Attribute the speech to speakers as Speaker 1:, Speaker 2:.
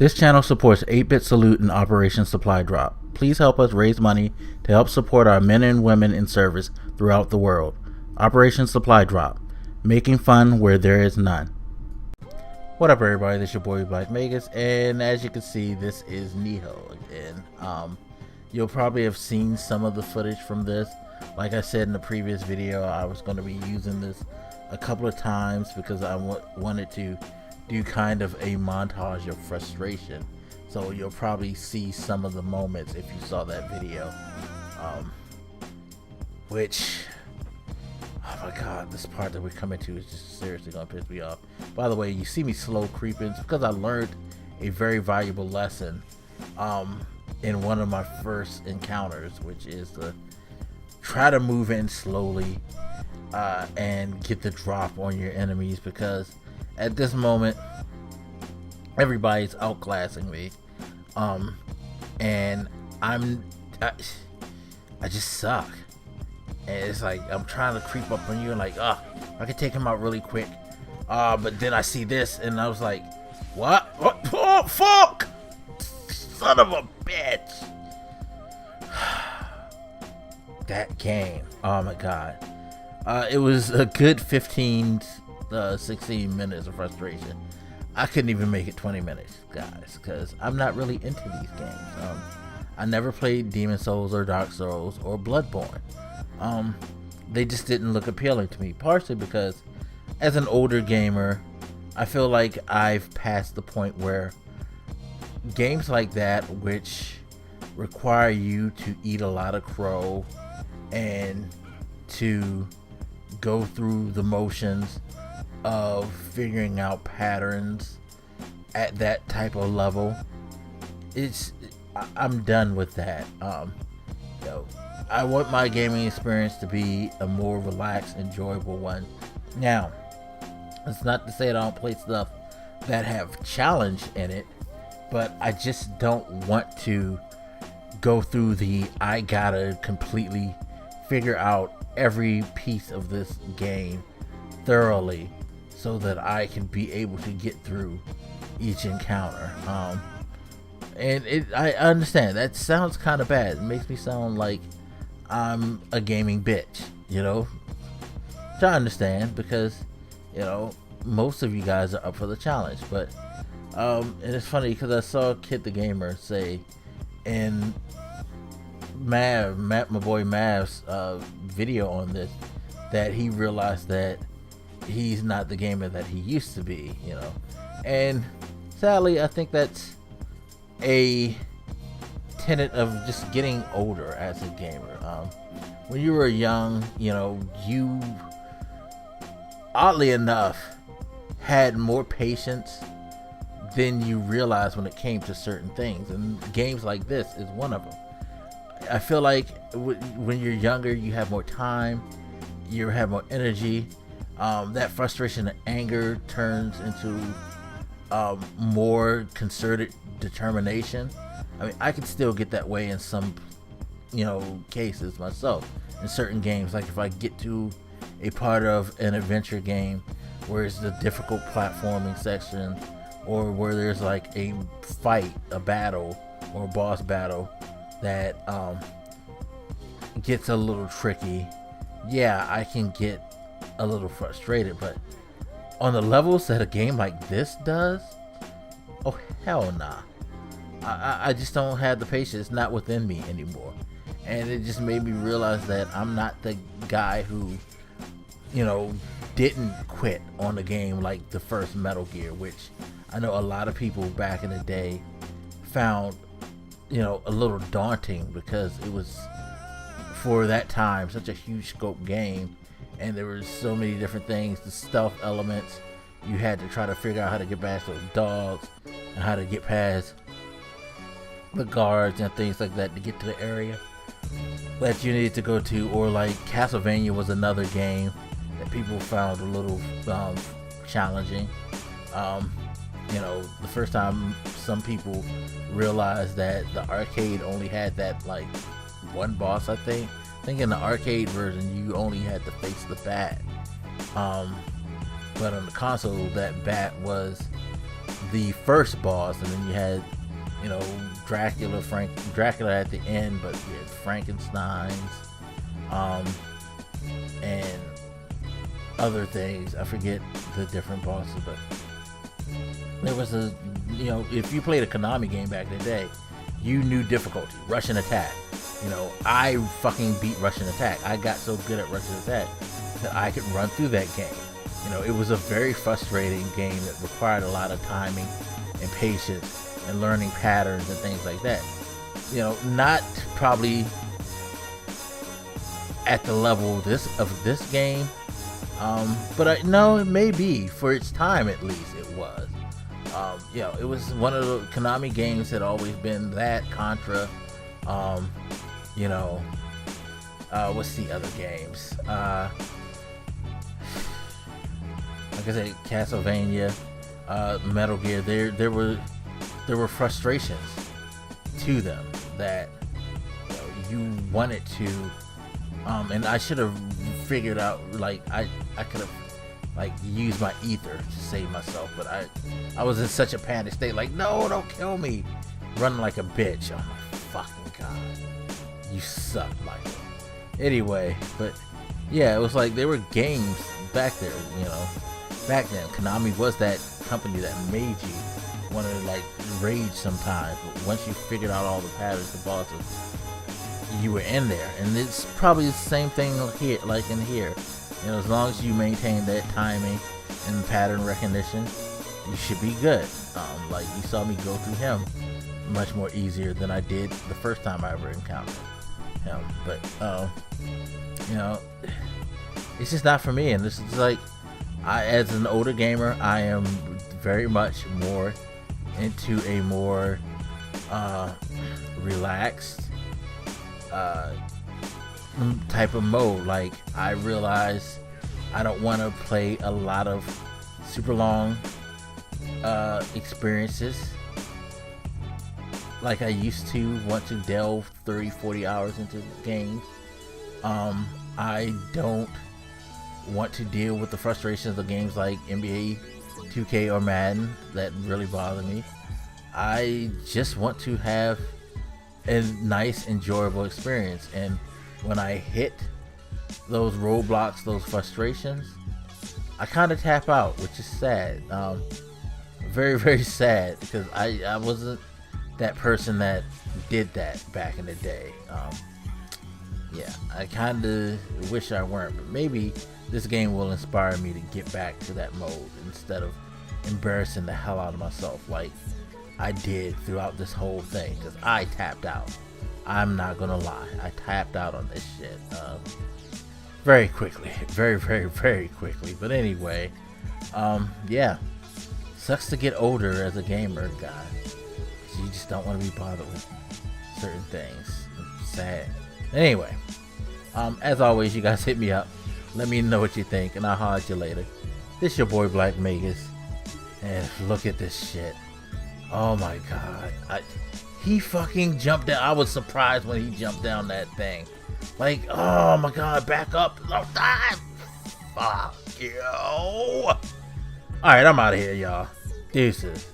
Speaker 1: This channel supports 8-Bit Salute and Operation Supply Drop. Please help us raise money to help support our men and women in service throughout the world. Operation Supply Drop, making fun where there is none. What up, everybody? This is your boy Blak Magus, and as you can see, this is Nioh again. You'll probably have seen some of the footage from this. Like I said in the previous video, I was going to be using this a couple of times because I wanted to do kind of a montage of frustration. So you'll probably see some of the moments if you saw that video. Which, oh my god, this part that we're coming to is just seriously gonna piss me off. By the way, you see me slow creeping, it's because I learned a very valuable lesson in one of my first encounters, which is to try to move in slowly and get the drop on your enemies, because at this moment everybody's outclassing me, and I just suck. And it's like I'm trying to creep up on you and like, I can take him out really quick, but then I see this and I was like, what? Oh, fuck, son of a bitch. That game, oh my god, it was a good 16 minutes of frustration. I couldn't even make it 20 minutes, guys, because I'm not really into these games. I never played Demon Souls or Dark Souls or Bloodborne. They just didn't look appealing to me, partially because as an older gamer, I feel like I've passed the point where games like that, which require you to eat a lot of crow and to go through the motions of figuring out patterns at that type of level, I'm done with that. I want my gaming experience to be a more relaxed, enjoyable one. Now, it's not to say that I don't play stuff that have challenge in it, but I just don't want to go through I gotta completely figure out every piece of this game thoroughly so that I can be able to get through each encounter. And I understand that sounds kind of bad. It makes me sound like I'm a gaming bitch, which I understand, because most of you guys are up for the challenge. But and it's funny because I saw Kid the Gamer say in my boy Mav's video on this that he realized that he's not the gamer that he used to be, and sadly I think that's a tenet of just getting older as a gamer. When you were young, you oddly enough had more patience than you realized when it came to certain things, and games like this is one of them. I feel like when you're younger, you have more time, you have more energy. That frustration and anger turns into more concerted determination. I mean, I can still get that way in some, cases myself. In certain games, like if I get to a part of an adventure game where it's the difficult platforming section, or where there's like a fight, a battle, or a boss battle that gets a little tricky, yeah, I can get a little frustrated. But on the levels that a game like this does, oh hell nah. I just don't have the patience. It's not within me anymore. And it just made me realize that I'm not the guy who, didn't quit on the game like the first Metal Gear, which I know a lot of people back in the day found, a little daunting, because it was, for that time, such a huge scope game, and there were so many different things, the stealth elements. You had to try to figure out how to get past those dogs and how to get past the guards and things like that to get to the area that you needed to go to. Or like Castlevania was another game that people found a little challenging. The first time some people realized that the arcade only had that like one boss, I think in the arcade version you only had to face the bat, but on the console that bat was the first boss, and then you had, you know, Dracula at the end, but you had Frankenstein's, and other things. I forget the different bosses, but there was a, you know, if you played a Konami game back in the day, you knew difficulty, Russian attack. You know, I fucking beat Russian attack. I got so good at Russian attack that I could run through that game. You know, it was a very frustrating game that required a lot of timing and patience and learning patterns and things like that. You know, not probably at the level of this game, but no, it may be, for its time at least it was. You know, it was one of the Konami games that always been that. Contra, you know, what's the other games? Like I said, Castlevania, Metal Gear. There were frustrations to them that, you know, you wanted to, and I should have figured out, like I could have like used my ether to save myself, but I was in such a panic state, like, no, don't kill me, running like a bitch. Oh my fucking god, you suck, Michael. Anyway, but yeah, it was like there were games back there, you know. Back then, Konami was that company that made you want to like rage sometimes, but once you figured out all the patterns, the bosses, you were in there. And it's probably the same thing here, like in here. You know, as long as you maintain that timing and pattern recognition, you should be good. Like you saw me go through him much more easier than I did the first time I ever encountered him. But you know, it's just not for me. And this is like, as an older gamer, I am very much more into a more relaxed type of mode. Like, I realize I don't want to play a lot of super long experiences like I used to want to delve 30-40 hours into games. I don't want to deal with the frustrations of games like NBA 2K or Madden that really bother me. I just want to have a nice, enjoyable experience, and when I hit those roadblocks, those frustrations, I kind of tap out, which is sad. Very, very sad, because I wasn't that person that did that back in the day. Yeah, I kind of wish I weren't, but maybe this game will inspire me to get back to that mode instead of embarrassing the hell out of myself like I did throughout this whole thing, because I tapped out. I'm not gonna lie, I tapped out on this shit very quickly, very, very, very quickly. But anyway, yeah, sucks to get older as a gamer, guys. You just don't want to be bothered with certain things. It's sad. Anyway, as always, you guys hit me up. Let me know what you think, and I'll holler at you later. This your boy Blak Magus, and look at this shit. Oh my god, he fucking jumped down. I was surprised when he jumped down that thing. Like, oh my god, back up. No time. Fuck you. Alright, I'm out of here, y'all. Deuces.